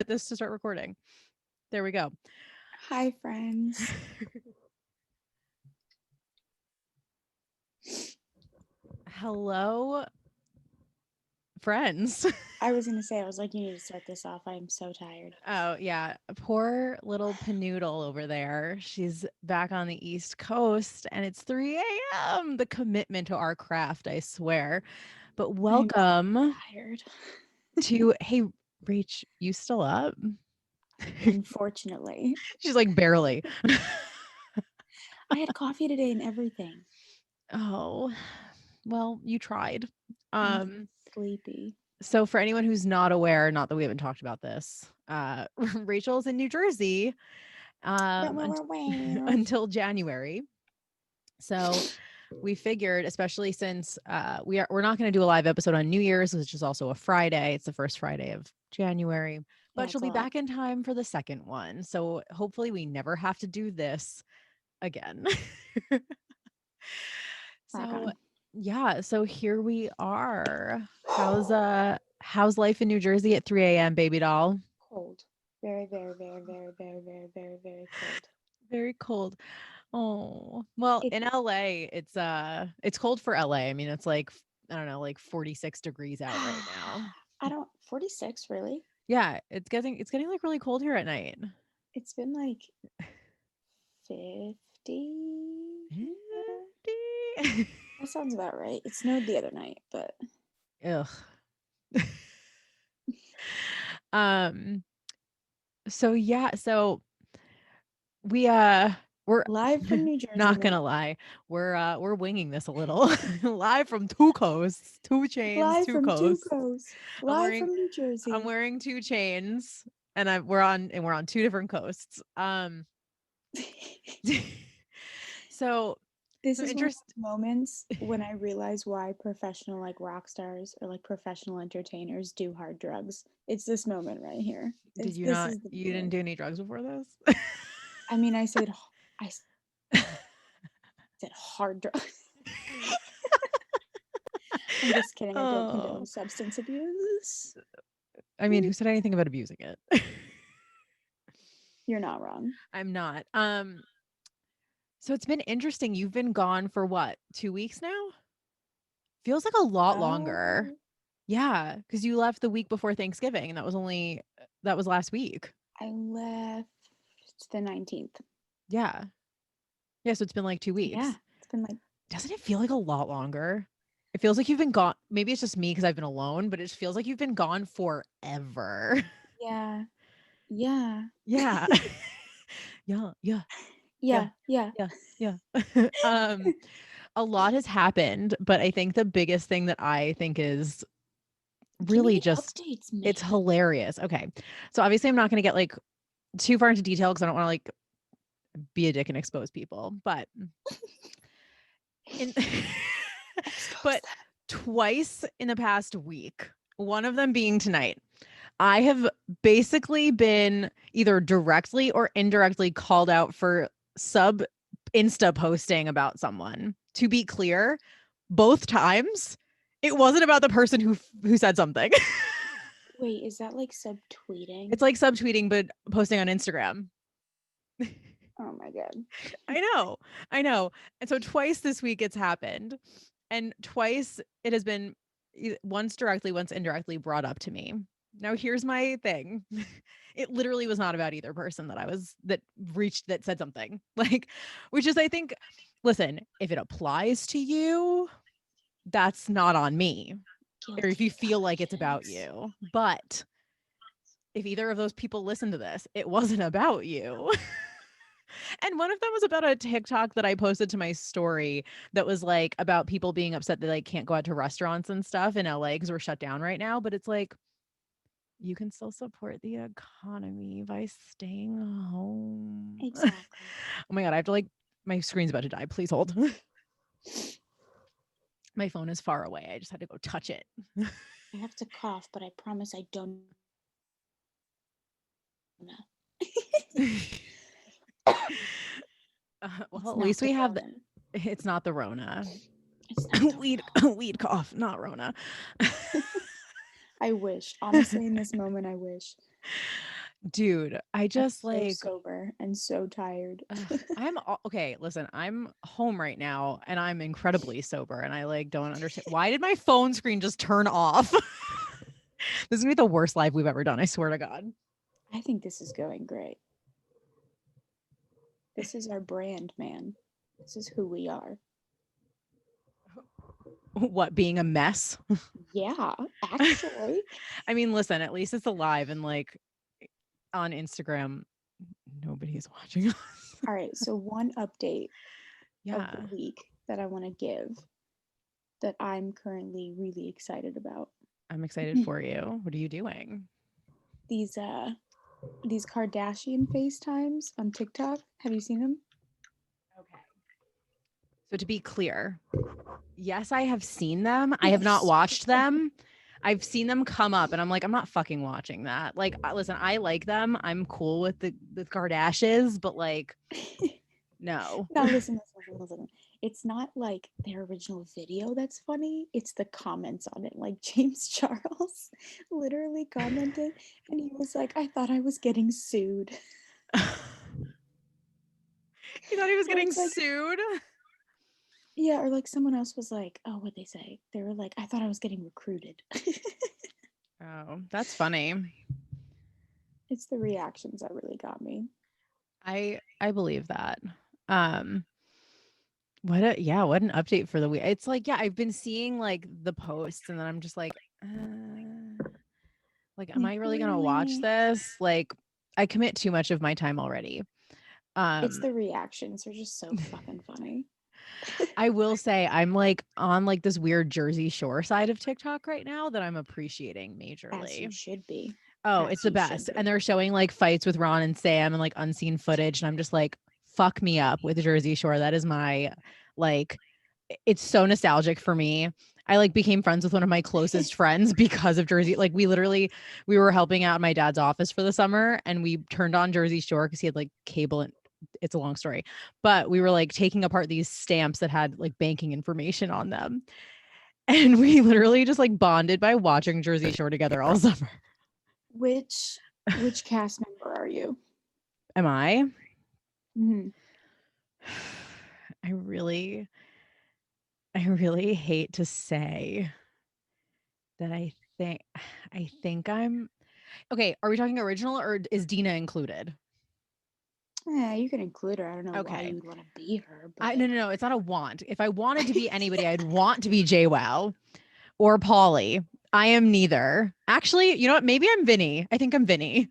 this to start recording. There we go. Hi, friends. Hello, friends. I was like, you need to start this off. I am so tired. Oh, yeah. Poor little Panoodle over there. She's back on the East Coast and it's 3 a.m. The commitment to our craft, I swear. But welcome I'm tired. to, hey, Rach, you still up? Unfortunately. She's like, barely. I had coffee today and everything. Oh, well, you tried. I'm sleepy. So for anyone who's not aware, not that we haven't talked about this, Rachel's in New Jersey until January. So we figured, especially since we're not going to do a live episode on New Year's, which is also a Friday. It's the first Friday of January, but she'll be back in time for the second one. So hopefully we never have to do this again. So yeah, so here we are. How's life in New Jersey at 3 a.m., baby doll? Cold. Very, very, very, very, very, very, very, very cold. Very cold. Oh, well, in LA, it's cold for LA. I mean, it's like, I don't know, like 46 degrees out right now. 46, really? Yeah, it's getting like really cold here at night. It's been like 50. 50? That sounds about right. It snowed the other night, but Ugh. So yeah, so we're live from New Jersey. Not gonna lie, we're winging this a little. Live from two coasts, two chains, live two from coasts. two coasts. Live from New Jersey. I'm wearing two chains, and we're on two different coasts. So this is one of those moments when I realize why professional like rock stars or like professional entertainers do hard drugs. It's this moment right here. Did you not? You didn't do any drugs before this? I mean, I said hard drugs. I'm just kidding. I don't condone substance abuse. I mean, who said anything about abusing it? You're not wrong. I'm not. So it's been interesting. You've been gone for what, 2 weeks now? Feels like a lot longer. Yeah, because you left the week before Thanksgiving, and that was last week. I left the 19th. Yeah. Yeah, so it's been like 2 weeks. Yeah, it's been like. Doesn't it feel like a lot longer? It feels like you've been gone. Maybe it's just me because I've been alone, but it feels like you've been gone forever. Yeah. Yeah. Yeah. Yeah. A lot has happened, but I think the biggest thing that I think is really just updates, it's hilarious. Okay. So obviously I'm not going to get like too far into detail because I don't want to like be a dick and expose people, but but twice in the past week, one of them being tonight, I have basically been either directly or indirectly called out for sub Insta posting about someone. To be clear, both times it wasn't about the person who said something. Wait, is that like subtweeting? It's like subtweeting, but posting on Instagram. Oh my God. I know. And so twice this week it's happened. And twice it has been once directly, once indirectly brought up to me. Now here's my thing. It literally was not about either person that said something. Like, which is, I think, listen, if it applies to you, that's not on me. Or if you feel like it's about you. But if either of those people listen to this, it wasn't about you. And one of them was about a TikTok that I posted to my story that was like about people being upset that they can't go out to restaurants and stuff in LA because we're shut down right now. But it's like, you can still support the economy by staying home. Exactly. Oh my God, I have to my screen's about to die. Please hold. My phone is far away. I just had to go touch it. I have to cough, but I promise I don't. Well, at least we have it's not the Rona. It's not weed cough, not Rona. I wish. Honestly, in this moment, I wish. Dude, I I'm just so like sober and so tired. okay, listen, I'm home right now and I'm incredibly sober and I like don't understand why did my phone screen just turn off? This is gonna be the worst live we've ever done, I swear to God. I think this is going great. This is our brand, man. This is who we are. What, being a mess? Yeah, actually. I mean, listen, at least it's alive and like on Instagram, nobody's watching us. All right, so one update of the Yeah, week that I want to give that I'm currently really excited about. I'm excited for you. What are you doing? These these Kardashian FaceTimes on TikTok. Have you seen them? Okay. So to be clear, yes, I have seen them. I They're have not so watched funny. them. I've seen them come up and I'm like, I'm not fucking watching that. Like, listen, I like them. I'm cool with the Kardashians, but like, no. Now listen. It's not like their original video that's funny. It's the comments on it. Like James Charles literally commented and he was like, I thought I was getting sued. You thought he was Or getting it's like, sued? yeah, or like someone else was like, oh, what'd they say? They were like, I thought I was getting recruited. Oh, that's funny. It's the reactions that really got me. I believe that. Um, what an update for the week. It's like, yeah, I've been seeing like the posts and then I'm just like, am Like, I really gonna watch really? this? Like, I commit too much of my time already. It's Um, the reactions. They're just so fucking funny. I will say I'm like on like this weird Jersey Shore side of TikTok right now that I'm appreciating As you majorly. should be. Oh, it's As the you should best. And be. they're showing like fights with Ron and Sam and like unseen footage. And I'm just like, fuck me up with Jersey Shore. That is my like, it's so nostalgic for me. I like became friends with one of my closest friends because of Jersey. Like we were helping out in my dad's office for the summer and we turned on Jersey Shore because he had like cable and it's a long story. But we were like taking apart these stamps that had like banking information on them. And we literally just like bonded by watching Jersey Shore together all summer. Which cast member are you? Am I? Mm-hmm. I really, I really hate to say that I think I'm okay. Are we talking original or is Dina included? Yeah, you can include her. I don't know why Okay. you would want to be her, No, but no, no. It's not a want. If I wanted to be anybody, I'd want to be JWoww or Polly. I am neither. Actually, you know what? Maybe I'm Vinny. I think I'm Vinny.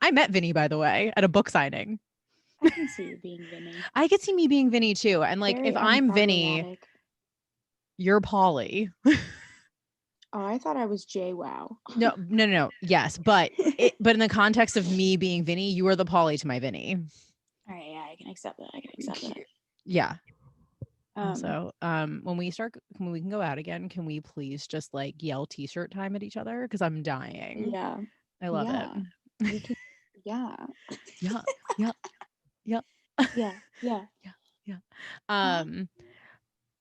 I met Vinny, by the way, at a book signing. I can see you being Vinny. I could see me being Vinny too. And like, Very if I'm Vinny, unproblematic. you're Polly. Oh, I thought I was JWoww. No, no, no, no. Yes, but in the context of me being Vinny, you are the Polly to my Vinny. All right, yeah, I can accept that. I can accept that. Yeah. Um, Also, when we can go out again, can we please just like yell t-shirt time at each other? Because I'm dying. yeah, I love it. yeah, we can. Yeah, Yeah. Yeah. Yeah. yeah, yeah. Yeah. Yeah. Huh? Um,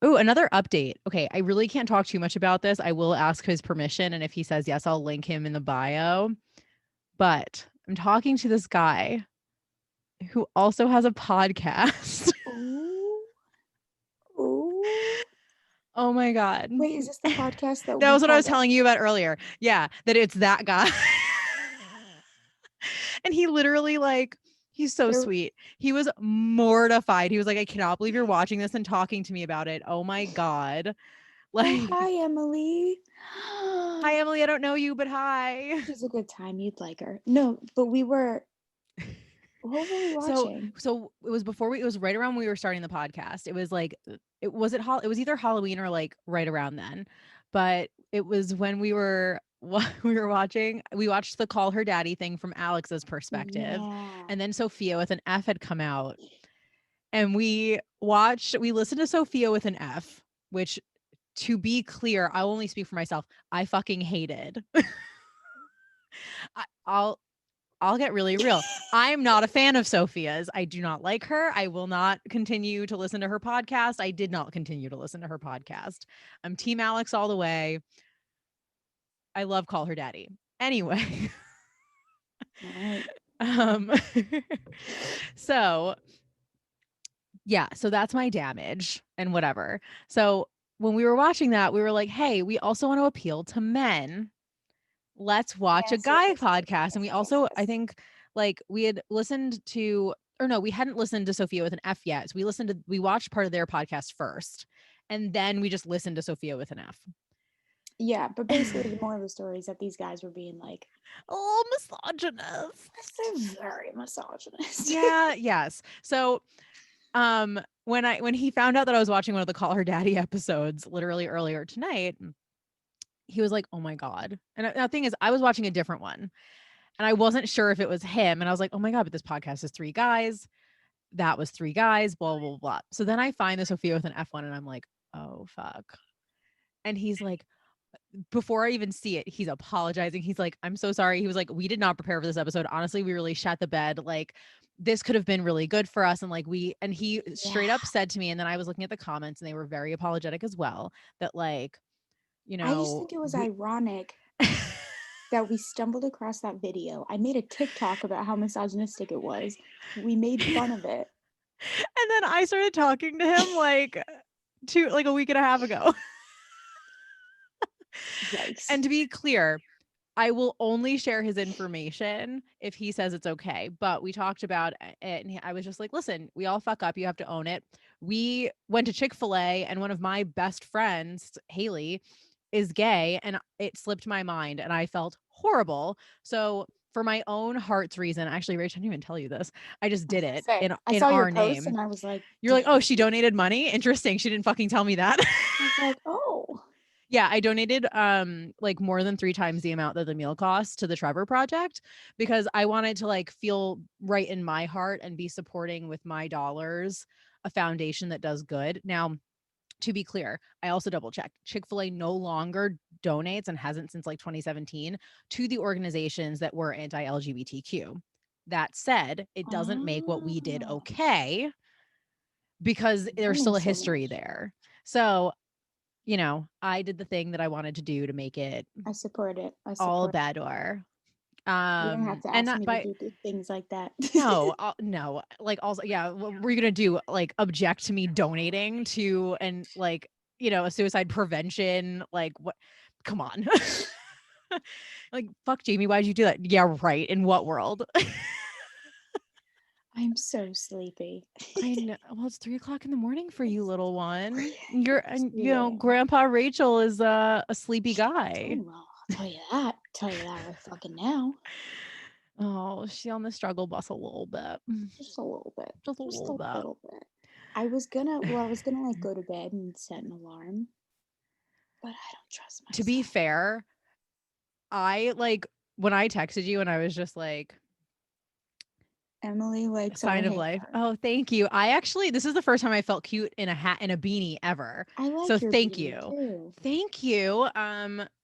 oh, another update. Okay, I really can't talk too much about this. I will ask his permission, and if he says yes, I'll link him in the bio. But I'm talking to this guy who also has a podcast. Ooh, ooh. Oh my God. Wait, is this the podcast that That we was what I was called up? telling you about earlier. Yeah, that it's that guy. And he literally like he's so They're, sweet. He was mortified. He was like, I cannot believe you're watching this and talking to me about it. Oh my God. oh, Like, hi, Emily. hi Emily, I don't know you, but hi. She's a good time. You'd like her. No, but we were. What were we So watching? so it was it was right around when we were starting the podcast. It was like it was either Halloween or like right around then. But it was when we watched the Call Her Daddy thing from Alex's perspective. Yeah. And then Sophia with an F had come out. And we listened to Sophia with an F, which to be clear, I'll only speak for myself. I fucking hated. I, I'll I'll get really real. I'm not a fan of Sophia's. I do not like her. I will not continue to listen to her podcast. I did not continue to listen to her podcast. I'm Team Alex all the way. I love Call Her Daddy. Anyway, Um, so yeah, so that's my damage and whatever. So when we were watching that, we were like, hey, we also want to appeal to men. Let's watch a Yes, yes, guy yes, yes, yes, podcast. And yes, we yes, yes, also, I yes. think, like we had listened to, or no, we hadn't listened to Sophia with an F yet. So we watched part of their podcast first. And then we just listened to Sophia with an F. Yeah, but basically the moral of the story is that these guys were being like, Oh, misogynist. they're very misogynist. Yeah, yes. So when he found out that I was watching one of the Call Her Daddy episodes literally earlier tonight, he was like, "Oh my god." And the thing is, I was watching a different one and I wasn't sure if it was him, and I was like, "Oh my god, but this podcast is 3 guys. That was 3 guys, blah blah blah." So then I find the Sophia with an F1 and I'm like, "Oh fuck." And he's like, before I even see it, he's apologizing. He's like, "I'm so sorry." He was like, "We did not prepare for this episode. Honestly, we really shat the bed. Like, this could have been really good for us." And like, and he Yeah. straight up said to me, and then I was looking at the comments and they were very apologetic as well, that like, I just think it was we, ironic that we stumbled across that video. I made a TikTok about how misogynistic it was. We made fun of it. and then I started talking to him like a week and a half ago. Yikes. And to be clear, I will only share his information if he says it's okay. But we talked about it and I was just like, listen, we all fuck up. You have to own it. We went to Chick-fil-A and one of my best friends, Haley, is gay and it slipped my mind and I felt horrible. So for my own heart's reason, actually, Rach, I didn't even tell you this. I just I was did gonna it say, I in saw your our post name. and I was like, You're like, oh, damn. she donated money? Interesting. She didn't fucking tell me that. I was like, oh. Yeah, I donated like more than 3 times the amount that the meal cost to the Trevor Project because I wanted to like feel right in my heart and be supporting with my dollars a foundation that does good. Now, to be clear, I also double checked. Chick-fil-A no longer donates and hasn't since like 2017 to the organizations that were anti-LGBTQ. That said, it doesn't make what we did Oh, okay because I'm there's learning still a so history much. there. So, I did the thing that I wanted to do to make it I support it. I all support it. Bador. You're gonna have to And ask not me to by do things like that. no, no, like also, yeah, what were you gonna do? Like object to me donating to and like, a suicide prevention? Like what? Come on. Like, fuck Jamie, why'd you do that? Yeah, right. In what world? I'm so sleepy. I know. Well, it's 3 o'clock in the morning for you, It's little 3 one. a.m. You're, It's and 3 a.m. Grandpa Rachel is a sleepy guy. Oh, well, I'll tell you that. Tell you that right fucking now. Oh, she on the struggle bus a little bit. Just a little bit. Just a Just little a bit. little bit. I was gonna like go to bed and set an alarm, but I don't trust To be myself. fair, I like when I texted you and I was just like, Emily likes our sign of life. hair. Oh, thank you. I actually, this is the first time I felt cute in a hat and a beanie ever. I So like your thank beanie you. too. Thank you.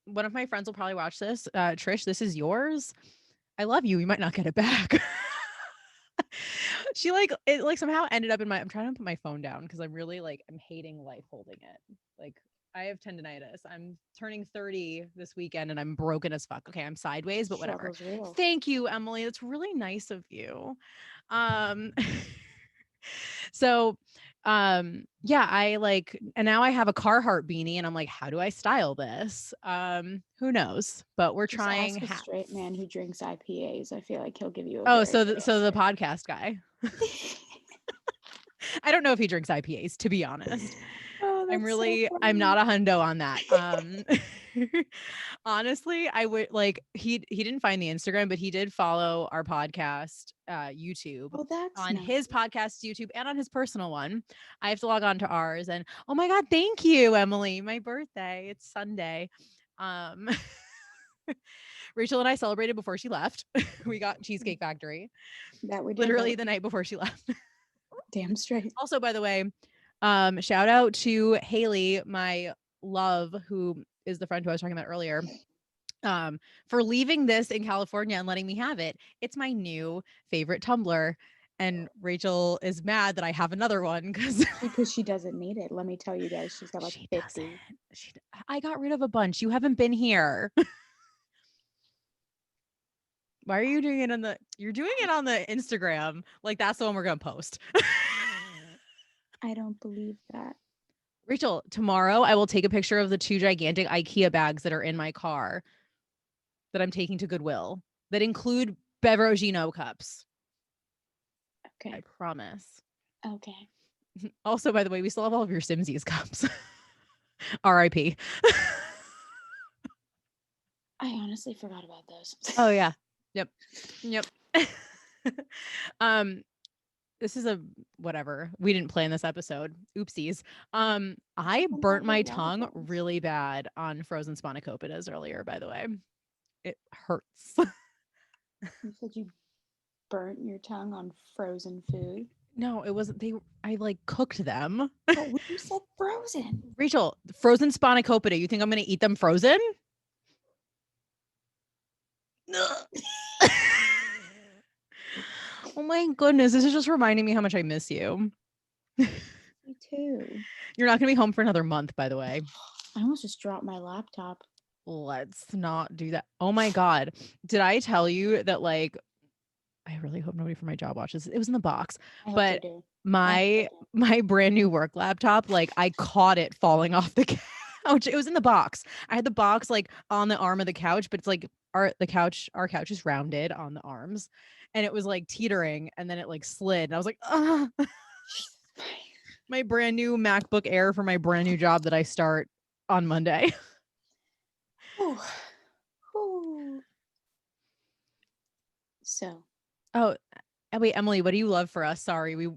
One of my friends will probably watch this. Trish, this is yours. I love you. You might not get it back. She like it like somehow ended up in my I'm trying to put my phone down because I'm really like I'm hating life holding it. Like I have tendonitis. I'm turning 30 this weekend and I'm broken as fuck. Okay, I'm sideways, but whatever. Struggle's real. Thank you, Emily. That's really nice of you. Um so yeah, I like and now I have a Carhartt beanie and I'm like, how do I style this? Who knows? But we're Just trying ask a straight man who drinks IPAs. I feel like he'll give you a Oh, very so good the answer. podcast guy. I don't know if he drinks IPAs, to be honest. Oh, that's so I'm not funny. a hundo on that. Honestly, I would like he didn't find the Instagram, but he did follow our podcast YouTube Oh, that's on nice. his podcast YouTube and on his personal one. I have to log on to ours and oh my god, thank you, Emily. My birthday. It's Sunday. Um Rachel and I celebrated before she left. We got Cheesecake Factory That we did. literally the night before she left. Damn straight. Also, by the way, shout out to Haley, my love, who is the friend who I was talking about earlier, for leaving this in California and letting me have it. It's my new favorite tumbler. And Rachel is mad that I have another one because Because she doesn't need it. Let me tell you guys, she's got like she doesn't. 50. I got rid of a bunch. You haven't been here. Why are you doing it on the you're doing it on the Instagram? Like that's the one we're gonna post. I don't believe that. Rachel, tomorrow I will take a picture of the 2 gigantic IKEA bags that are in my car that I'm taking to Goodwill that include Beveragino cups. I Okay. promise. Okay. Also, by the way, we still have all of your Simsies cups. R.I.P. I honestly forgot about those. Oh yeah. Yep. Yep. um this is a whatever. We didn't plan this episode. Oopsies. I Oh burnt my my God, wild tongue ones. really bad on frozen spanakopita's earlier, by the way. It hurts. You said you burnt your tongue on frozen food. No, it wasn't I like cooked them. But when you said frozen. Rachel, frozen spanakopita, you think I'm gonna eat them frozen? Oh my goodness, this is just reminding me how much I miss you. Me too. You're not gonna be home for another month, by the way. I almost just dropped my laptop. Let's not do that. Oh my God. Did I tell you that like I really hope nobody from my job watches. It was in the box. I hope they But do. my brand new work laptop, like I caught it falling off the couch. It was in the box. I had the box like on the arm of the couch, but it's like our couch is rounded on the arms. And it was like teetering and then it like slid. And I was like, ah, my brand new MacBook Air for my brand new job that I start on Monday. Whew. Whew. So, Oh, wait, Emily, what do you love for us? Sorry, we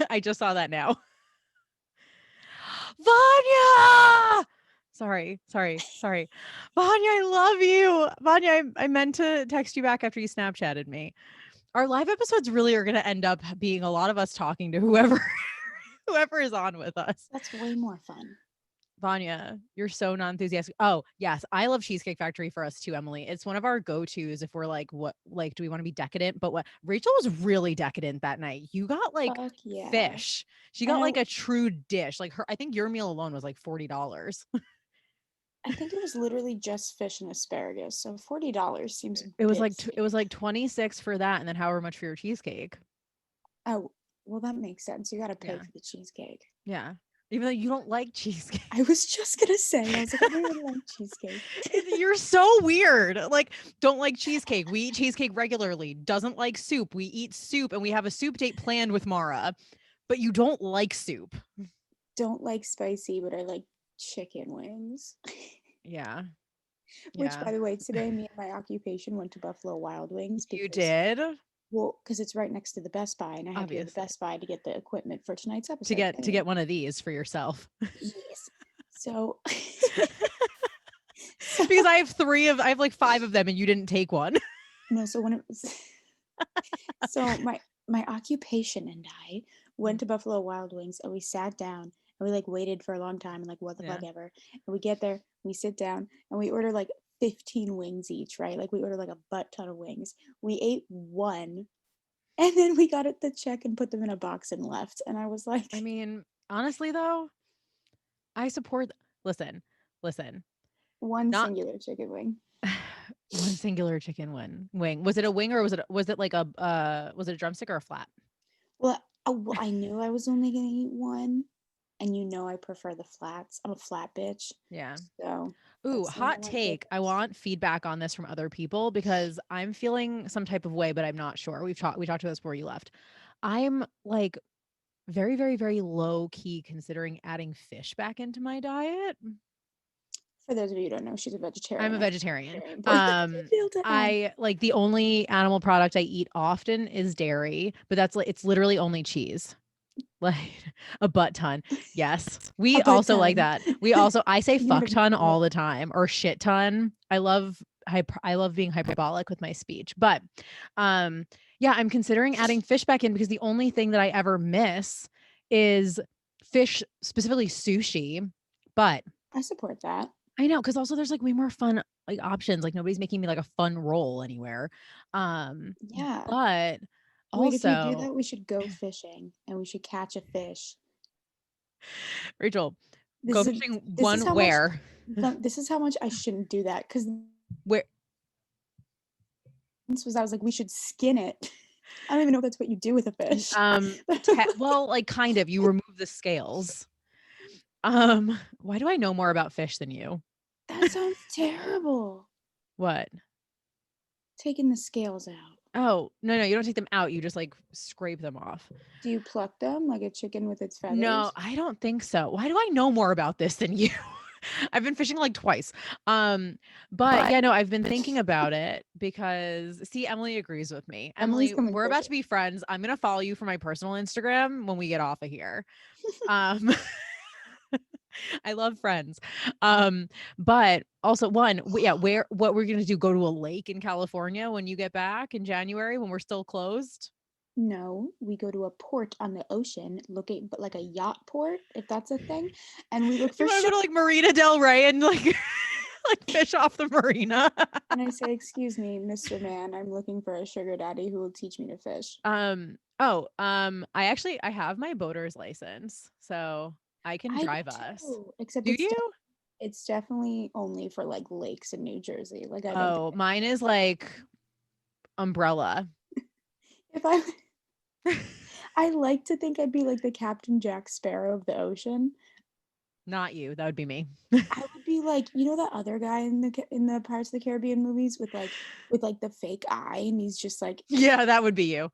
I just saw that now. Vanya! Sorry. Vanya, I love you. Vanya, I meant to text you back after you Snapchatted me. Our live episodes really are going to end up being a lot of us talking to whoever whoever is on with us. that's way more fun. Vanya, you're so non-enthusiastic. Oh, yes. I love Cheesecake Factory for us too, Emily. It's one of our go-tos if we're like, what, like, do we want to be decadent? But what Rachel was really decadent that night. You got like Fuck yeah. fish. She And got like a true dish. Like I think your meal alone was like $40. I think it was literally just fish and asparagus. So $40 seems a It was bit like it was steep. like 26 for that and then however much for your cheesecake. Oh, well, that makes sense. You got to pay Yeah. for the cheesecake. Yeah. Even though you don't like cheesecake. I was just going to say, I was like, I don't even like cheesecake. You're so weird. Like, don't like cheesecake. We eat cheesecake regularly. Doesn't like soup. We eat soup and we have a soup date planned with Mara, but you don't like soup. Don't like spicy, but I like chicken wings. Yeah. Which, Yeah. by the way, today me and my occupation went to Buffalo Wild Wings You because, did? well, because it's right next to the Best Buy, and I had to go to the Obviously. Best Buy to get the equipment for tonight's To episode. get Anyway, one of these for yourself. yes. So, Because I have like 5 of them and you didn't take one. no, so when it was, so my occupation and I went to Buffalo Wild Wings, and we sat down and we like waited for a long time and like what the Yeah. fuck ever. And we get there, we sit down, and we order like 15 wings each, right? Like we ordered like a butt ton of wings. We ate one, and then we got it the check and put them in a box and left. And I was like, I mean, honestly though, I support listen. one Not singular chicken wing. one singular chicken wing. Was it a wing or was it like a was it a drumstick or a flat? Well, I knew I was only gonna eat one, and you know I prefer the flats. I'm a flat bitch, Yeah. so Ooh, that's the only hot one I did take. I this. want feedback on this from other people because I'm feeling some type of way, but I'm not sure. We talked about this before you left. I'm like very, very, very low key considering adding fish back into my diet. For those of you who don't know, she's a I'm vegetarian. a I think it's vegetarian. very important detail to add. I like the only animal product I eat often is dairy, but that's like it's literally only cheese. Like a butt ton. Yes. A We butt also like ton. that. We also I say You know what fuck I mean? ton Yeah. all the time or shit ton. I love being hyperbolic with my speech. But yeah, I'm considering adding fish back in because the only thing that I ever miss is fish, specifically sushi. But I support that. I know because also there's like way more fun like options. Like nobody's making me like a fun roll anywhere. Yeah. But Wait, if we do also that, we should go fishing and we should catch a fish. Rachel, This go is a, fishing this is one how much where? this is how much I shouldn't do that because Where was I was like, we should skin it. I don't even know if that's what you do with a fish. Well, like kind of, you remove the scales. Why do I know more about fish than you? That sounds terrible. What? Taking the scales out. Oh, no, you don't take them out. You just like scrape them off. Do you pluck them like a chicken with its No, feathers? I don't think so. Why do I know more about this than you? I've been fishing like twice. But yeah, no, I've been thinking about it because see, Emily agrees with me. Emily's Emily, coming we're about to fishing. be friends. I'm gonna follow you for my personal Instagram when we get off of here. Um I love friends. But also what we're gonna do, go to a lake in California when you get back in January when we're still closed? No, we go to a port on the ocean, looking, but like a yacht port, if that's a thing, and we look You for want to go to sugar. like Marina Del Rey and like like fish off the marina? And I say, "Excuse me, Mr. Man, I'm looking for a sugar daddy who will teach me to fish." I have my boater's license, so I can I do drive us. too, except Do you? it's definitely only for like lakes in New Jersey. Like I don't think Oh, mine is like umbrella. if I I like to think I'd be like the Captain Jack Sparrow of the ocean. Not you. That would be me. I would be like, you know, that other guy in the Pirates of the Caribbean movies with like the fake eye, and he's just like, Yeah, that would be you.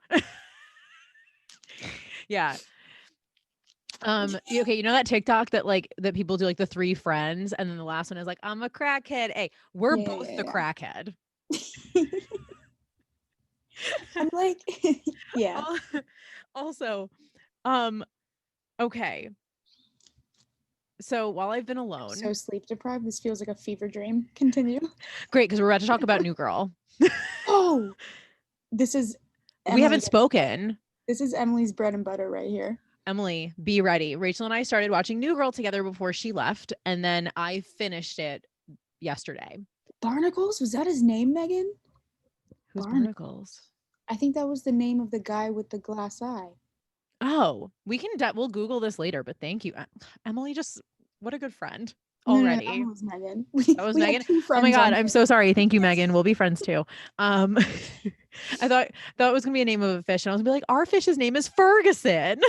Yeah. Okay, you know that TikTok that like that people do like the three friends and then the last one is like, I'm a crackhead. Hey, we're yeah, both the yeah, crackhead. yeah. I'm like, yeah. Al- Also, um, okay. So while I've been So alone, sleep deprived. This feels like a fever dream. Continue. great, because we're about to talk about New Girl. Oh, this is We Emily. haven't spoken. This is Emily's bread and butter right here. Emily, be ready. Rachel and I started watching New Girl together before she left, and then I finished it yesterday. Barnacles? Was that his name, Megan? Who's Barn. Barnacles? I think that was the name of the guy with the glass eye. Oh, we'll Google this later, but thank you. Emily, just what a good friend No, that already. was Megan. That was We have Megan. two Oh my friends God, on I'm here. so sorry. Thank you, Megan. We'll be friends too. Um, I thought it was gonna be a name of a fish, and I was gonna be like, our fish's name is Ferguson.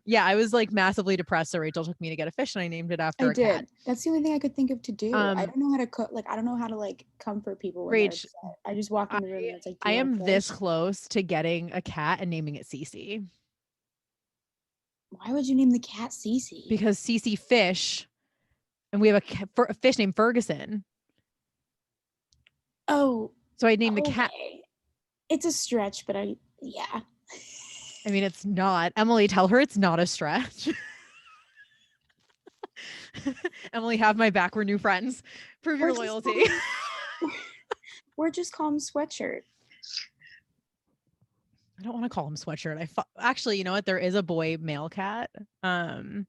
Yeah, I was like massively depressed, so Rachel took me to get a fish, and I named it I after a cat. did. That's the only thing I could think of to do. I Um, don't know how to cook. Like, I don't know how to like comfort people when they're Rach, upset. I just walk I in the room and it's like, "Do I you want am this fish?" close to getting a cat and naming it Cece Why would you name the cat Cece? because Cece fish, and we have a fish named Ferguson. Oh, So I named the cat. okay. It's a stretch, but yeah. I mean, it's not. Emily, tell her it's not a stretch. Emily, have my back. We're new friends. Prove Or your just loyalty. or just call him Sweatshirt. I don't want to call him sweatshirt. Actually, you know what? There is a boy male cat. Um,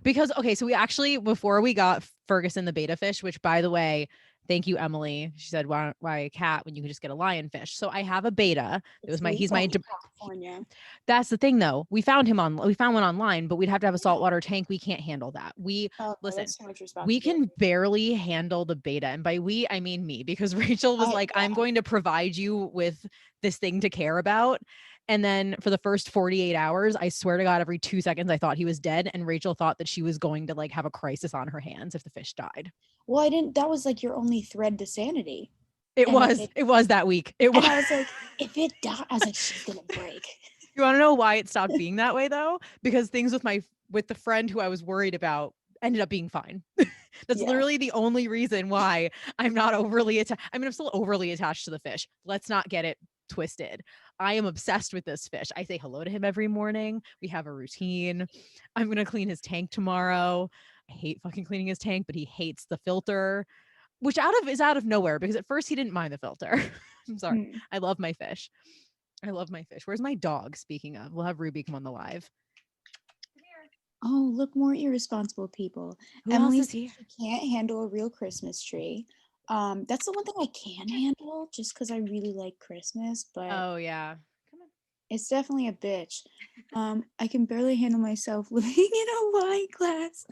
because okay, so we actually before we got Ferguson the beta fish, which by the way, thank you, Emily. She said, why a cat when you can just get a lionfish? So I have a beta. It It's was my he's legal my in California. That's the thing though. We found one online, but we'd have to have a saltwater tank. We can't handle that. Oh, no, Listen, that's too much we responsibility. can barely handle the beta. And by we, I mean me, because Rachel was like, I'm Yeah. going to provide you with this thing to care about. And then for the first 48 hours, I swear to God, every 2 seconds, I thought he was dead. And Rachel thought that she was going to like have a crisis on her hands if the fish died. Well, I didn't. That was like your only thread to sanity. It And if was, it, it was that week. It and was. I was like, if it died, I was like, she's gonna break. You want to know why it stopped being that way though? Because things with the friend who I was worried about ended up being fine. That's Yeah. literally the only reason why I'm not overly attached. I mean, I'm still overly attached to the fish. Let's not get it twisted. I am obsessed with this fish. I say hello to him every morning. We have a routine. I'm going to clean his tank tomorrow. I hate fucking cleaning his tank, but he hates the filter, which is out of nowhere because at first he didn't mind the filter. I'm sorry. Mm. I love my fish. I love my fish. Where's my dog? Speaking of, we'll have Ruby come on the live. Oh, look, more irresponsible people. Who else Emily is said here? she can't handle a real Christmas tree. That's the one thing I can handle just because I really like Christmas, but Oh yeah. Come on. it's definitely a bitch. I can barely handle myself living in a wine glass.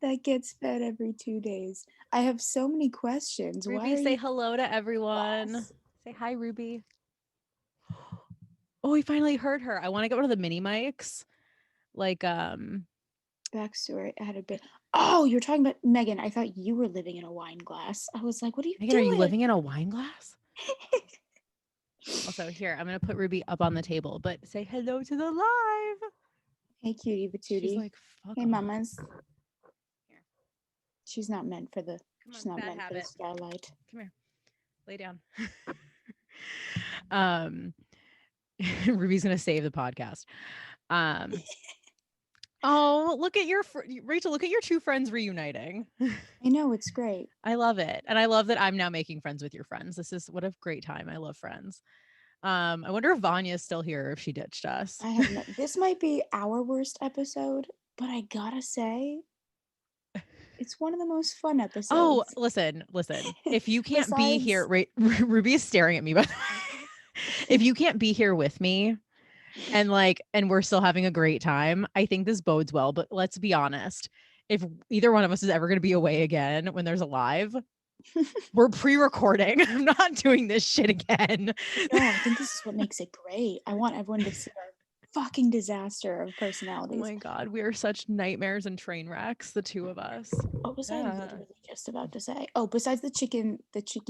that gets fed every 2 days. I have so many questions. Why Ruby, are say you hello to everyone. class? Say hi, Ruby. Oh, we finally heard her. I want to get one of the mini mics. Like, Backstory. I had a bit. Oh, you're talking about Megan. I thought you were living in a wine glass. I was like, what are you Megan, are you doing? living in a wine glass? Also, here, I'm going to put Ruby up on the table, but say hello to the live. Hey, cutie She's patootie. like, fuck Hey, off. mamas. Here, She's not meant for the. come She's on, not bad meant for the habit. starlight. Come here, lay down. um, Ruby's going to save the podcast. Um, oh, look at your, Rachel, look at your two friends reuniting. I know it's great. I love it. And I love that I'm now making friends with your friends. This is what a great time. I love friends. I wonder if Vanya's still here or if she ditched us. I have no. This might be our worst episode, but I gotta say, it's one of the most fun Oh, episodes. listen. If you can't be here, Besides, right? Ruby is staring at me, but if you can't be here with me and we're still having a great time, I think this bodes well. But let's be honest. If either one of us is ever going to be away again when there's a live, we're pre-recording. I'm not doing this shit again. no, I think this is what makes it great. I want everyone to see our fucking disaster of Oh personalities. my god, we are such nightmares and train wrecks, the two of us. What was I Yeah. literally just about to say? Oh, besides the chicky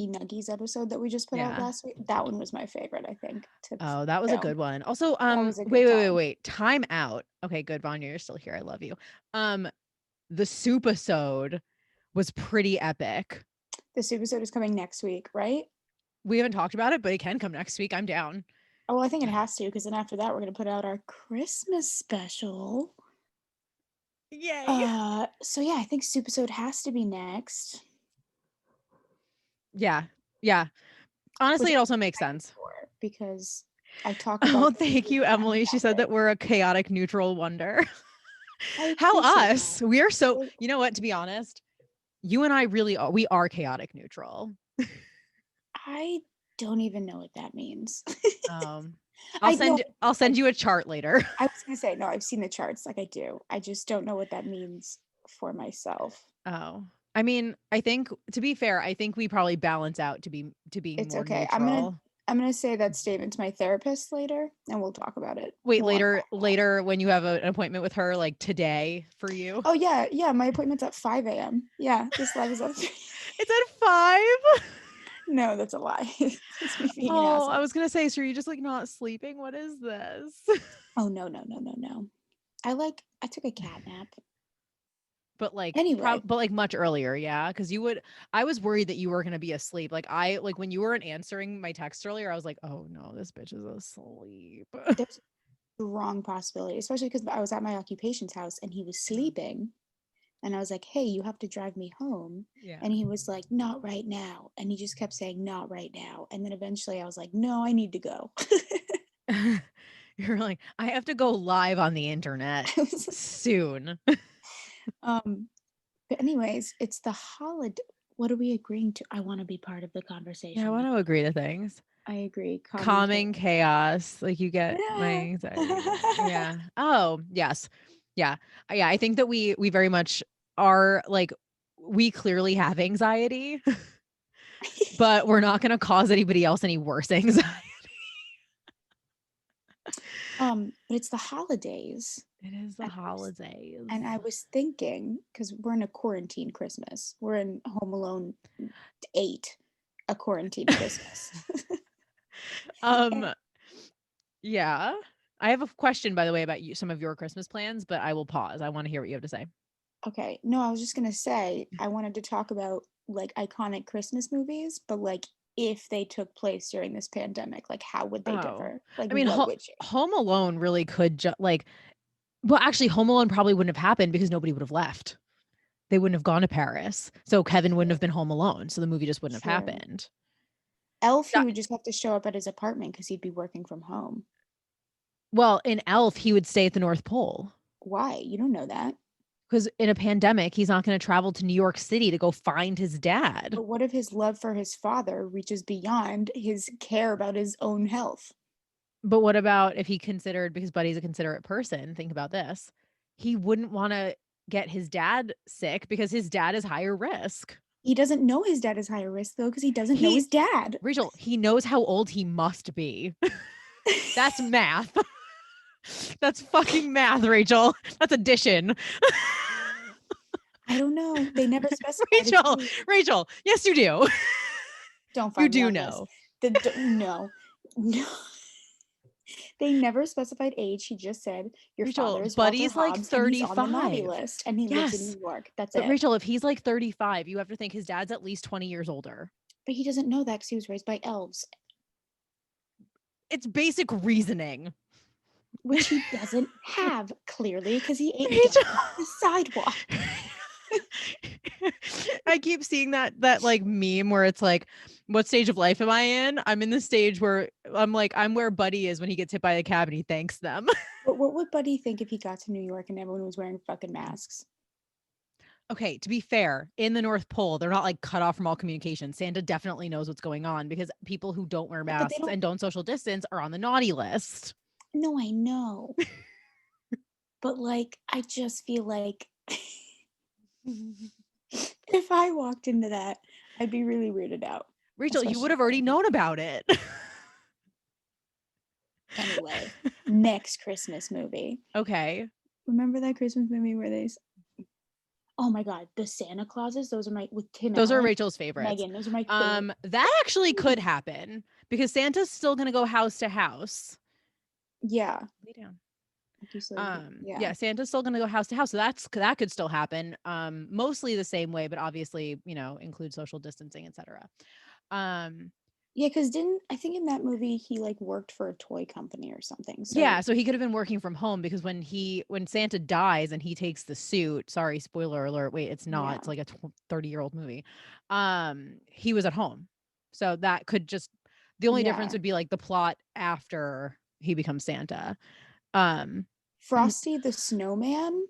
nuggies episode that we just put out Yeah. last week, that one was my favorite, I think, to Oh, that was a film. good one. Also, That was a good wait. time. Time out. Okay, good, Vanya, you're still here. I love you. The soup episode was pretty epic. This episode is coming next week, right? We haven't talked about it, but it can come next week. I'm down. Oh, well, I think it has to, because then after that, we're going to put out our Christmas special. Yay. So yeah, I think soup episode has to be next. Yeah. Yeah. Honestly, Which it I'm also makes excited sense. for, because I talk Oh, about thank you, Emily. She said that we're a chaotic neutral wonder. I How appreciate us? that. We are so, Well, you know what, to be honest, you and I really are, we are chaotic neutral. I don't even know what that means. Um, I know. I'll send you a chart later. I was gonna say no. I've seen the charts, like I do. I just don't know what that means for myself. Oh. I mean, I think to be fair, I think we probably balance out to being It's more okay. neutral. I'm gonna say that statement to my therapist later, and we'll talk about it. Wait, We'll unpack that. later when you have an appointment with her, like today for you. Oh yeah, yeah. My appointment's at 5 a.m. Yeah, this live is at 3. It's at 5. No, that's a lie. It's me being an Oh, I asshole. was gonna say, so you're just like not sleeping? What is this? Oh no. I took a cat nap. But like Anyway, but like much earlier, yeah, because you would, I was worried that you were gonna be asleep. Like when you weren't answering my text earlier, I was like, oh no, this bitch is asleep. there's a strong possibility, especially because I was at my occupation's house and he was Mhm. sleeping. And I was like, hey, you have to drive me home. Yeah. And he was like, not right now. And he just kept saying, not right now. And then eventually I was like, no, I need to go. You're like, I have to go live on the internet soon. um, but anyways, it's the holiday. What are we agreeing to? I want to be part of the Yeah, I conversation want with to you. agree to things. I agree. Calming Calming chaos. chaos. Like you get my anxiety. Yeah. Oh, yes. Yeah. Yeah. I think that we very much are like, we clearly have anxiety, but we're not going to cause anybody else any worse anxiety. But it's the holidays. It is the And holidays. I was thinking, because we're in a quarantine Christmas. We're in Home Alone 8, a quarantine Christmas. Um, yeah. I have a question, by the way, about you, some of your Christmas plans, but I will pause. I want to hear what you have to say. Okay. No, I was just gonna say I wanted to talk about like iconic Christmas movies, but like if they took place during this pandemic, like how would they Oh, differ? Like I mean, what would change? Home Alone really could like, well, actually, Home Alone probably wouldn't have happened because nobody would have left. They wouldn't have gone to Paris. So Kevin wouldn't have been home alone. So the movie just wouldn't have True. happened. Elf, he Yeah. would just have to show up at his apartment because he'd be working from home. Well, in Elf, he would stay at the North Pole Why? You don't know that. because in a pandemic, he's not going to travel to New York City to go find his dad. But what if his love for his father reaches beyond his care about his own health? But what about if he considered, because Buddy's a considerate person, think about this. He wouldn't want to get his dad sick because his dad is higher risk. He doesn't know his dad is higher risk though, because he doesn't know He his dad. Rachel, he knows how old he must be. That's math. That's fucking math, Rachel. That's addition. I don't know. They never specified. Rachel, yes, you do. Don't You find me do on know. this. No. They never specified age. He just said your Rachel, father is Walter Buddy's like Hobbs and he's on the naughty 35. list and he lives in Yes. New York. That's But it. Rachel, if he's like 35, you have to think his dad's at least 20 years older. But he doesn't know that because he was raised by elves. It's basic reasoning. Which he doesn't have, clearly, because he ate Rachel. off the sidewalk. I keep seeing that like meme where it's like, what stage of life am I in? I'm in the stage where I'm where Buddy is when he gets hit by a cab and he thanks them. But what would Buddy think if he got to New York and everyone was wearing fucking masks? Okay, to be fair, in the North Pole, they're not like cut off from all communication. Santa definitely knows what's going on because people who don't wear masks and don't social distance are on the naughty list. No, I know. But like, I just feel like if I walked into that, I'd be really weirded out. Rachel, you would have already known about it. Anyway, next Christmas movie. Okay. Remember that Christmas movie where oh my God, the Santa Clauses? Those are with Tim Those Allen, are Rachel's favorites. Megan, those are my favorites. That actually could happen because Santa's still gonna go house to house. Yeah. Lay down. Yeah, Santa's still gonna go house to house. So that could still happen. Mostly the same way, but obviously, include social distancing, etc. Yeah, because I think in that movie he like worked for a toy company or something. So yeah, so he could have been working from home because when Santa dies and he takes the suit, sorry, spoiler alert, wait, it's not, it's like a 30-year-old movie. He was at home. So that could just, the only difference would be like the plot after he becomes Santa. Frosty the Snowman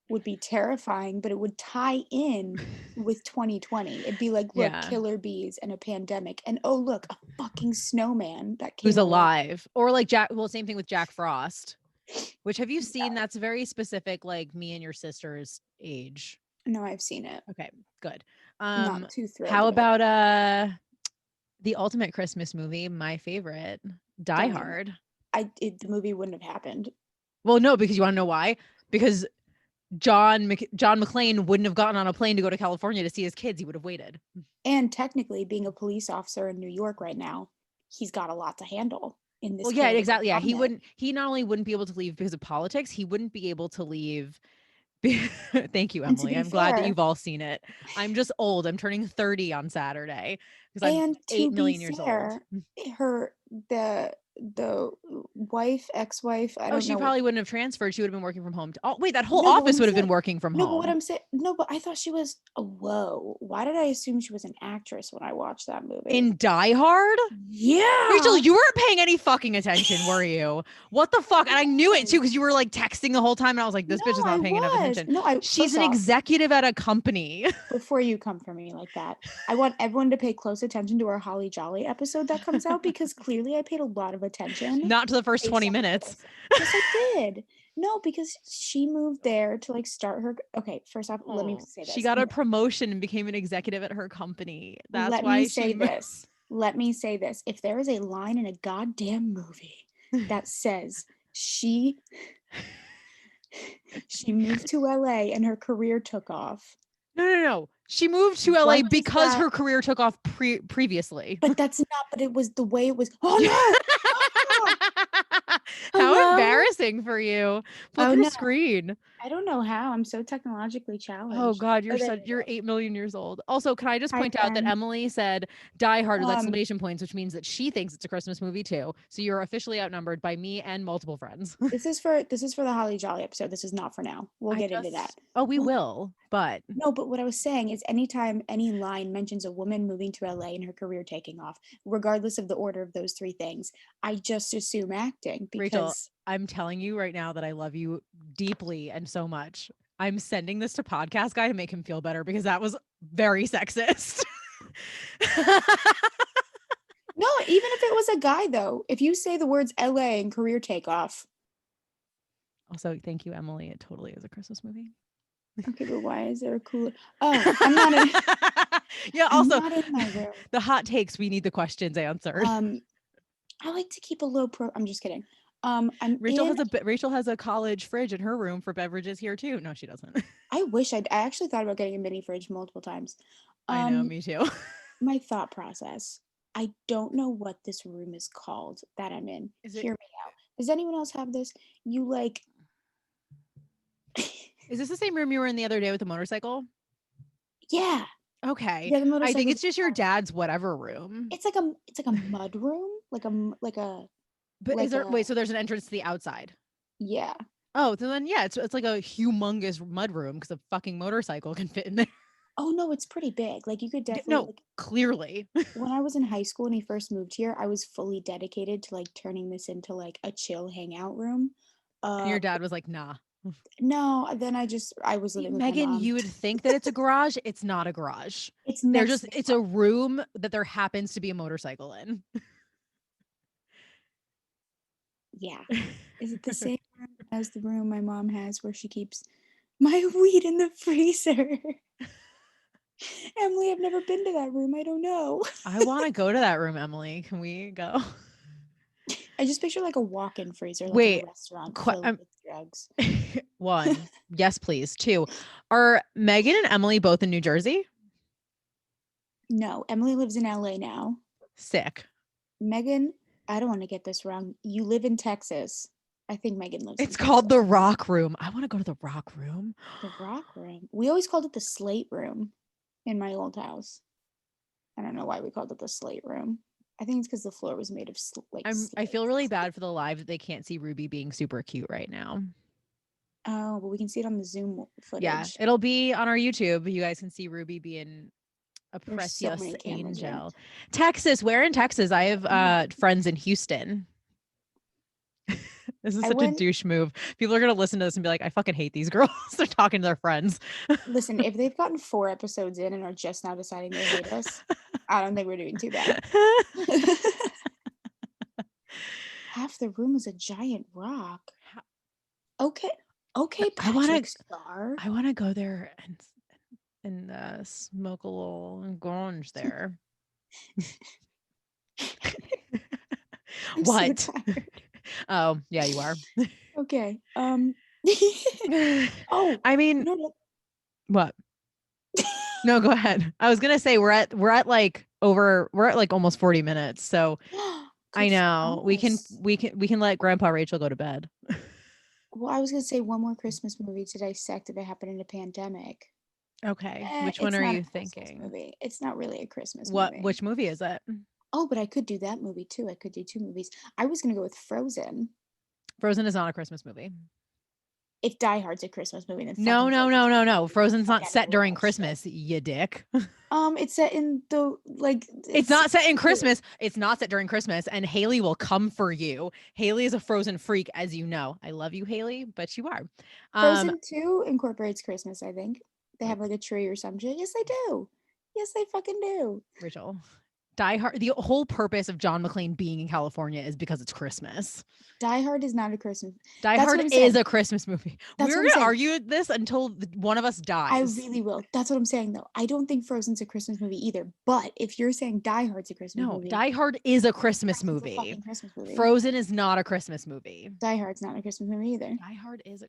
would be terrifying, but it would tie in with 2020. It'd be like, look, killer bees and a pandemic, and oh look, a fucking snowman that came who's alive. Or like same thing with Jack Frost, which have you seen? That's very specific, like me and your sister's age. No, I've seen it. Okay, good. Not too thrilled. How about the ultimate Christmas movie, my favorite, Die Hard? The movie wouldn't have happened. Well, no, because you want to know why? Because John McClane wouldn't have gotten on a plane to go to California to see his kids. He would have waited. And technically, being a police officer in New York right now, he's got a lot to handle in this. Well, yeah, exactly. Yeah, he not only wouldn't be able to leave because of politics, he wouldn't be able to leave. Thank you, Emily. I'm glad that you've all seen it. I'm just old. I'm turning 30 on Saturday because I'm 8 million years old. The wife, ex-wife, I don't know. She probably wouldn't have transferred. She would have been working from home. Wait, that whole office would have been working from home. No, but what I'm saying, but I thought she was, whoa. Why did I assume she was an actress when I watched that movie? In Die Hard? Yeah. Rachel, you weren't paying any fucking attention, were you? What the fuck? And I knew it too because you were like texting the whole time and I was like, this bitch is not paying enough attention. No, she's an executive at a company. Before you come for me like that, I want everyone to pay close attention to our Holly Jolly episode that comes out because clearly I paid a lot of attention. Not to the first 20 minutes. Yes, I did. No, because she moved there to like start her. Okay, first off, let me say this. She got a promotion and became an executive at her company. That's let why me say this. Let me say this. If there is a line in a goddamn movie that says she moved to LA and her career took off. No. She moved to LA because her career took off previously. But that's not, but it was the way it was. Oh no! How embarrassing for you. Flip your screen. I don't know how. I'm so technologically challenged. Oh God, you're 8 million years old. Also, can I just point out that Emily said Die Hard with exclamation points, which means that she thinks it's a Christmas movie too. So you're officially outnumbered by me and multiple friends. This is for the Holly Jolly episode. This is not for now. We'll get into that. Oh, we will, but no, but what I was saying is anytime any line mentions a woman moving to LA and her career taking off, regardless of the order of those three things, I just assume acting because Rachel, I'm telling you right now that I love you deeply and so much. I'm sending this to Podcast Guy to make him feel better because that was very sexist. No, even if it was a guy though, if you say the words LA and career takeoff. Also, thank you, Emily. It totally is a Christmas movie. Okay, but why is there a cooler? Oh, I'm not in. Yeah. I'm Also, not in my room. the hot takes. We need the questions answered. I like to keep a low pro. I'm just kidding. I'm in. Rachel has a college fridge in her room for beverages here too. No, she doesn't. I wish I actually thought about getting a mini fridge multiple times. I know, Um, me too. my thought process. I don't know what this room is called that I'm in. Is it? Hear me out. Does anyone else have this? You like Is this the same room you were in the other day with the motorcycle? yeah. Okay. Yeah, the I think motorcycle's it's just your dad's whatever room. it's like a mud room, But is like there a wait, so there's an entrance to the outside. yeah. Oh, so then yeah, it's like a humongous mud room because a fucking motorcycle can fit in there. Oh no, it's pretty big. Like you could definitely No, like clearly. when I was in high school and he first moved here, I was fully dedicated to like turning this into like a chill hangout room. And your But dad was like, nah. no, then I was See, living with my Megan, mom. you would think that it's a garage. It's not a garage. It's next to the It's a room that there happens to be a motorcycle in. yeah. Is it the same room as the room my mom has where she keeps my weed in the freezer? Emily, I've never been to that room. I don't know. I want to go to that room, Emily. Can we go? I just picture like a walk-in freezer, like in a Wait, restaurant qu- filled um, with drugs. one, yes, please. Two, are Megan and Emily both in New Jersey? No, Emily lives in LA now. Sick. Megan, I don't want to get this wrong. You live in Texas. I think Megan lives in It's called Texas. the Rock Room. I want to go to the Rock Room. The rock room. We always called it the slate room in my old house. I don't know why we called it the slate room. I think it's because the floor was made of I feel really slates. bad for the live that they can't see Ruby being super cute right now. Oh, but we can see it on the Zoom Yeah, footage. it'll be on our YouTube. You guys can see Ruby being a There's so precious many cameras around. angel. Texas, where in Texas? I have friends in Houston. This is I such a went. douche move. People are gonna listen to this and be like, I fucking hate these girls. They're talking to their friends. Listen, if they've gotten 4 episodes in and are just now deciding they hate us, I don't think we're doing too bad. Half the room is a giant rock. Okay. Okay, I want Patrick to Star. I want to go there and smoke a little ganj there. I'm so What? tired. Oh, yeah, you are. Okay. I Oh, mean, no. what? No, go ahead. I was gonna say we're at like almost 40 minutes. So I Good for know us. we can let Grandpa Rachel go to bed. Well, I was gonna say one more Christmas movie to dissect if it happened in a pandemic. Okay. Which one It's are not a you Christmas thinking? movie. It's not really a Christmas movie. Which movie is it? Oh, but I could do that movie too. I could do two movies. I was gonna go with Frozen. Frozen is not a Christmas movie. If Die Hard's a Christmas movie, then No, fucking no, no, Frozen's a no, Christmas no. movie. Get the Frozen's fuck not out of set here with during that shit. Christmas, you dick. It's set in the like It's it's not set in Christmas. It's not set during Christmas. And Haley will come for you. Haley is a Frozen freak, as you know. I love you, Haley, but you are. Um, Frozen 2 incorporates Christmas, I think. They have like a tree or some shit. Yes, they do. Yes, they fucking do. Rachel, Die Hard. The whole purpose of John McClane being in California is because it's Christmas. Die Hard is not a Christmas. Die That's what Hard I'm is saying. a Christmas movie. That's We're what I'm gonna saying. argue this until one of us I dies. really will. That's what I'm saying though. I don't think Frozen's a Christmas movie either. But if you're saying Die Hard's a Christmas No, movie, Die Hard is a Christmas Frozen's a movie. fucking Christmas movie. Frozen is not a Christmas movie. Die Hard's not a Christmas movie either. Die Hard is a.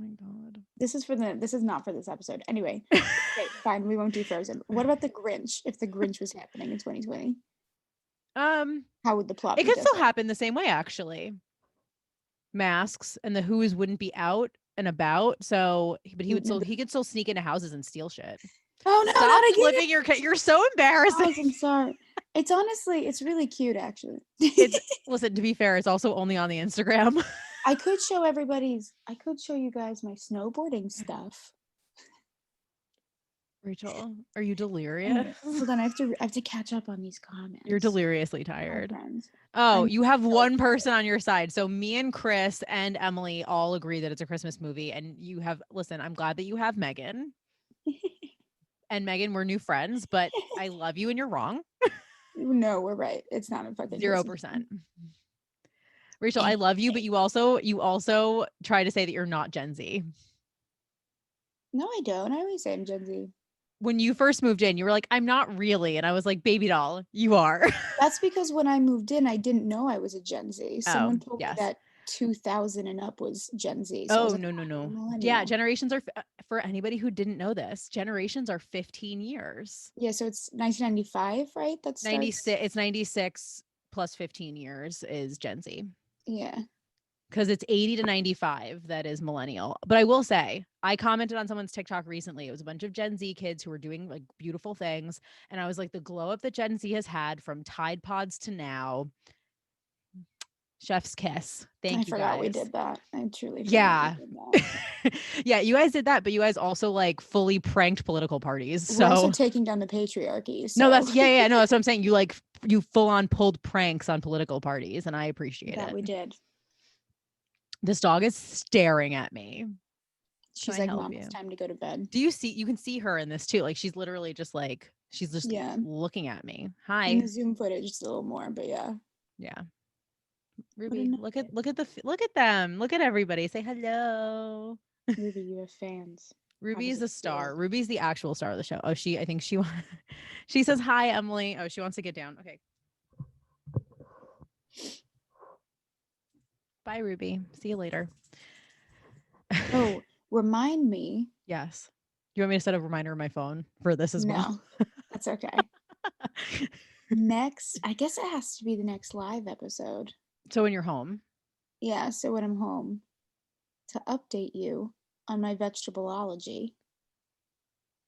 Oh my god. This is not for this episode. Anyway, okay, fine, we won't do Frozen. What about the Grinch? If the Grinch was happening in 2020, how would the plot It be could still different? happen the same way actually. Masks and the Who's wouldn't be out and about. So, but he could still sneak into houses and steal shit. Oh no, Stop not again! flipping your. You're so Guys, embarrassing. I'm sorry. It's honestly, it's really cute actually. It's listen. To be fair, it's also only on the Instagram. I could show you guys my snowboarding stuff. Rachel, are you delirious? Anyway, hold on, I have to catch up on these comments. You're deliriously My tired. friends. Oh, I'm you have so one tired. person on your side. So me and Chris and Emily all agree that it's a Christmas movie. And you have, listen, I'm glad that you have Megan. And Megan, we're new friends, but I love you and you're wrong. No, we're right. It's not a fucking Christmas 0%. movie. Rachel, I love you, but you also try to say that you're not Gen Z. No, I don't. I always say I'm Gen Z. When you first moved in, you were like, I'm not really. And I was like, baby doll, you are. That's because when I moved in, I didn't know I was a Gen Z. Oh, Someone told me yes. that 2000 and up was Gen Z. So I was Oh, like, no, no, oh, I'm a no. Yeah, millennial. generations are, for anybody who didn't know this, generations are 15 years. Yeah, so it's 1995, right? That starts. 96, it's 96 plus 15 years is Gen Z. Yeah. Because it's 80 to 95 that is millennial. But I will say, I commented on someone's TikTok recently. It was a bunch of Gen Z kids who were doing like beautiful things. And I was like, the glow up that Gen Z has had from Tide Pods to now, chef's kiss. I Thank you forgot we guys. did that. I truly forgot we Yeah. did that. Yeah, you guys did that, but you guys also like fully pranked political parties. We're also So taking down the patriarchy. no, So that's yeah, no, that's what I'm saying. You full on pulled pranks on political parties, and I appreciate that it. we did. This dog is staring at me. Can She's I like, help Mom, it's you? time to go to bed. You can see her in this too. Like she's literally just like, she's just Yeah. looking at me. In Hi. the Zoom footage, it's a little more, but yeah. Yeah. What a Ruby, nugget. look at them. Look at everybody. Say hello. Ruby, you have fans. How Ruby does is it a feel? star. Ruby's the actual star of the show. Oh, I think she says hi, Emily. Oh, she wants to get down. Okay. Bye, Ruby. See you later. Oh, remind me. Yes. Do you want me to set a reminder on my phone for this as well? No, that's okay. Next, I guess it has to be the next live episode. So when you're home. Yeah, so when I'm home, to update you on my vegetableology.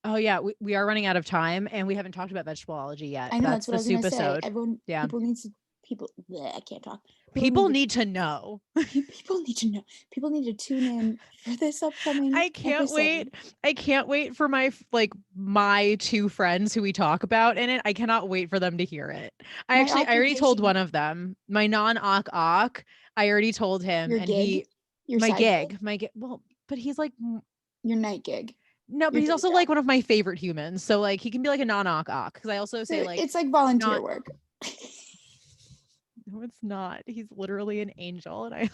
Oh yeah, we are running out of time and we haven't talked about vegetableology yet. I know That's that's what the I was gonna soup say. episode. Everyone, Yeah. people needs to, people. Bleh, I can't talk. People need to know. People need to know. People need to tune in for this upcoming I can't episode. wait. I can't wait for my two friends who we talk about in it. I cannot wait for them to hear it. My I already told occupation, one of them, my non-awk. I already told him your and gig, your side gig, my gig. Well, but he's like your night gig, no, but your he's day also job. like one of my favorite humans. So like he can be like a non-awk because I also So say like it's like volunteer not. work. No, it's not. He's literally an angel, and I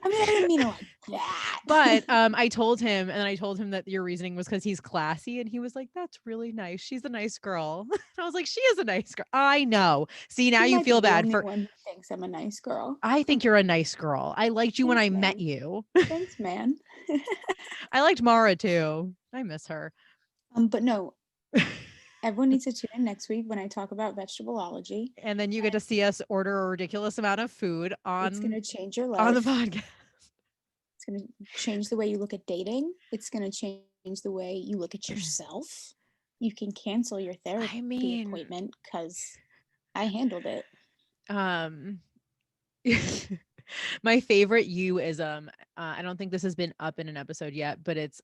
I mean, I didn't mean it like that. But I told him, and then I told him that your reasoning was because he's classy, and he was like, "That's really nice. She's a nice girl." I was like, "She is a nice girl." I know. See, now You you might be feel the bad only for. one who thinks I'm a nice girl. I think you're a nice girl. I liked you when Thanks, I met man. you. Thanks, man. I liked Mara too. I miss her. But no, everyone needs to tune in next week when I talk about vegetableology. And then you get to see us order a ridiculous amount of food It's gonna change your on the life. podcast. It's gonna change the way you look at dating. It's gonna change the way you look at yourself. You can cancel your I therapy mean, appointment because I handled it. um my favorite you-ism, I don't think this has been up in an episode yet, but it's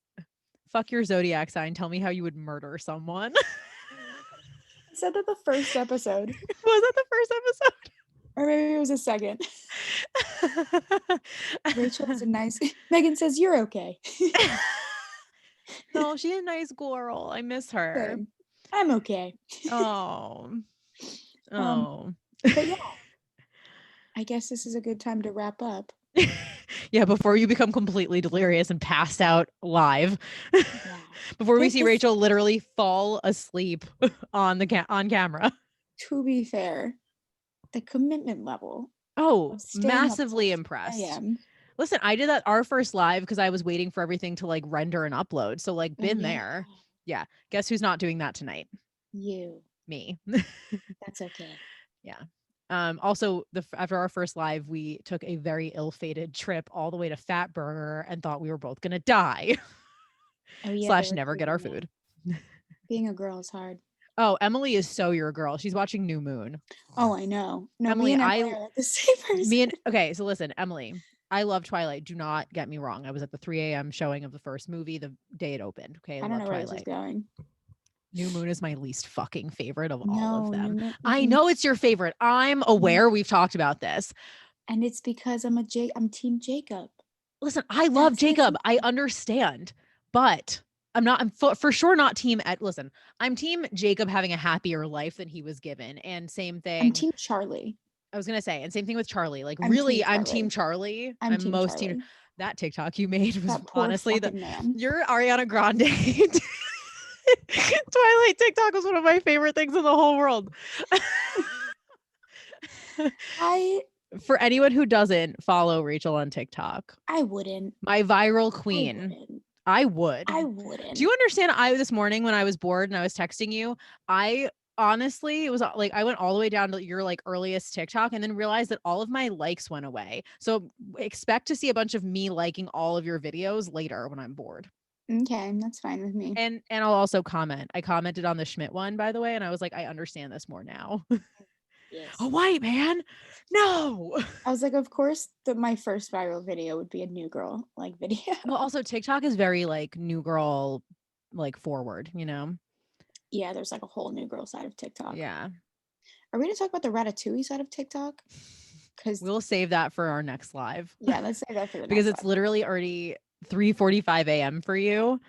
fuck your zodiac sign. Tell me how you would murder someone. I said that the first episode, Was that the first episode? or maybe it was a second. Rachel is a nice. Megan says you're okay. No, she's a nice girl. I miss her. Same. I'm okay. Oh. Um, Oh. but yeah, I guess this is a good time to wrap up. Yeah, before you become completely delirious and pass out live. Wow. Before we see This, Rachel literally fall asleep on on camera. to be fair, the commitment level Oh, of staying up till massively 3 impressed. a.m. Listen, I did that our first live because I was waiting for everything to like render and upload. So like Oh, been yeah. there. Yeah. Guess who's not doing that tonight? You. Me. That's okay. Yeah. Also after our first live, we took a very ill-fated trip all the way to Fat Burger and thought we were both gonna die. Oh yeah. / never get our food. Being a girl is hard. Oh, Emily is so your girl. She's watching New Moon. Oh, I know. No, Emily, me and Emily are like the same person. okay, so listen, Emily, I love Twilight. Do not get me wrong. I was at the 3 a.m. showing of the first movie the day it opened. Okay, I I don't love know where this is Twilight. going. New Moon is my least fucking favorite of all of No, them. New Moon. I know it's your favorite. I'm aware. No. We've talked about this. And it's because I'm Team Jacob. Listen, I love That's the Jacob. I reason. understand, but I'm for sure not team listen, I'm team Jacob having a happier life than he was given. And same I'm thing. Team Charlie. I was gonna say, and same thing with Charlie. Like, I'm Team really, I'm team Charlie. Charlie. I'm I'm Team most team. Charlie. That TikTok you made was That poor honestly fucking man. your Ariana Grande Twilight TikTok was one of my favorite things in the whole world. I For anyone who doesn't follow Rachel on TikTok, wouldn't. my viral I queen, wouldn't. I would. I Do you wouldn't. understand? This morning when I was bored and I was texting you, I honestly, it was like I went all the way down to your like earliest TikTok and then realized that all of my likes went away. So expect to see a bunch of me liking all of your videos later when I'm bored. Okay, that's fine with me. And I'll also comment. I commented on the Schmidt one, by the way, and I was like, I understand this more now. A Yes. white man? No. I was like, of course, my first viral video would be a new girl like video. Well, also TikTok is very like new girl, like forward, you know? Yeah, there's like a whole new girl side of TikTok. Yeah. Are we gonna talk about the Ratatouille side of TikTok? Because We'll save that for our next live yeah, let's say that for the because next it's live. literally already 3:45 a.m. for you.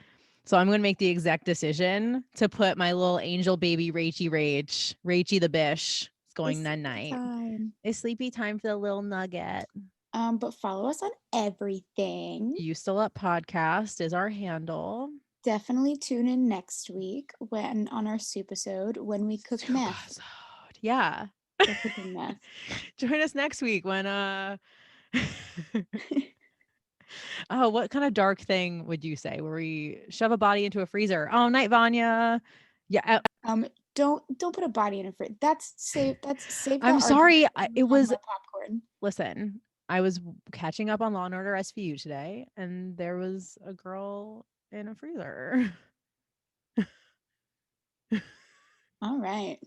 So I'm going to make the exact decision to put my little angel baby Rachy the bish. It's going It's night night. time. It's sleepy time for the little nugget. But follow us on everything. You Still Up podcast is our handle. Definitely tune in next week when on our soupisode when we cook meth. Yeah. We're cooking meth. Join us next week when oh, what kind of dark thing would you say where we shove a body into a freezer? Oh, night Vanya. Yeah, Don't put a body in a fridge. Save I'm that argument sorry. when It we talk was about popcorn. listen. I was catching up on Law and Order SVU today, and there was a girl in a freezer. All right.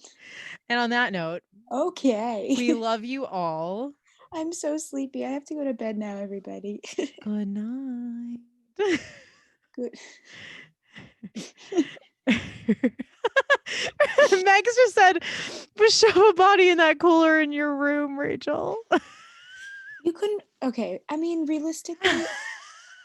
And on that note, Okay. we love you all. I'm so sleepy. I have to go to bed now, everybody. Good night. Good. Max just said, shove a body in that cooler in your room, Rachel. You couldn't. Okay. I mean, realistically,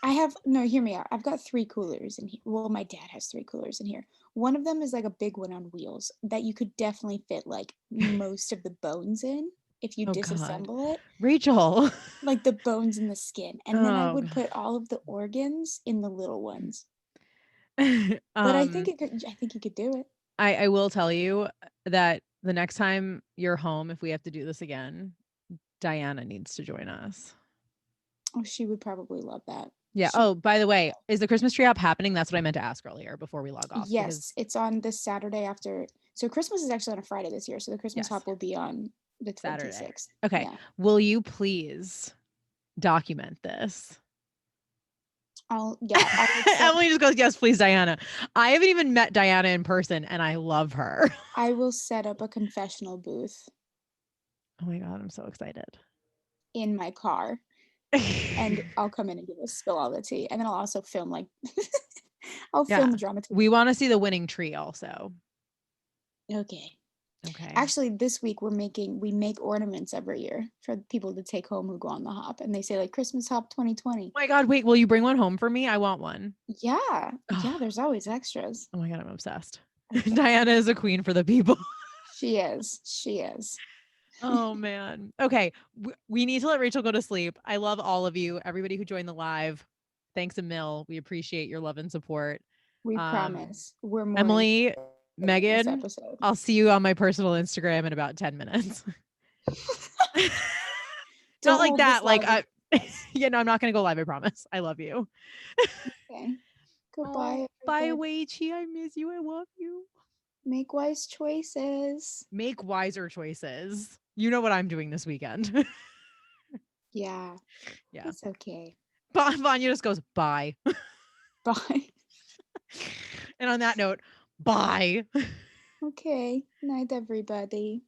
hear me out. I've got 3 coolers in here. Well, my dad has 3 coolers in here. One of them is like a big one on wheels that you could definitely fit like most of the bones in if you Oh, God. disassemble it, Rachel. like the bones and the skin. And then I Oh, would God. put all of the organs in the little ones. But I um, think you could do it. I will tell you that the next time you're home, if we have to do this again, Diana needs to join us. Oh, she would probably love that. Yeah. Oh, by the way, is the Christmas tree up happening? That's what I meant to ask earlier before we log off. Yes, it's on this Saturday after. So Christmas is actually on a Friday this year. So the Christmas Yes, hop will be on the Saturday. 26th. Okay. Yeah. Will you please document this? I'll Emily just goes, yes, please, Diana. I haven't even met Diana in person and I love her. I will set up a confessional booth Oh my God, I'm so excited. in my car and I'll come in and spill all the tea. And then I'll also film I'll film the drama. We want to see the winning tree also. Okay. Okay. Actually, this week we make ornaments every year for people to take home who go on the hop. And they say like Christmas hop 2020. Oh my God, wait, will you bring one home for me? I want one. Yeah. Yeah, there's always extras. Oh my God, I'm obsessed. Diana is a queen for the people. She is. Oh man. Okay. We need to let Rachel go to sleep. I love all of you, everybody who joined the live. Thanks a mil. We appreciate your love and support. We promise. We're more Emily, this Megan, episode. I'll see you on my personal Instagram in about 10 minutes. Not like that. Like, no, I'm not going to go live. I promise. I love you. Okay. Goodbye. Bye, Weichi. I miss you. I love you. Make wise choices. Make wiser choices. You know what I'm doing this weekend. Yeah. Yeah. It's okay. Vanya just goes, bye. Bye. And on that note, bye. Okay. Night, everybody.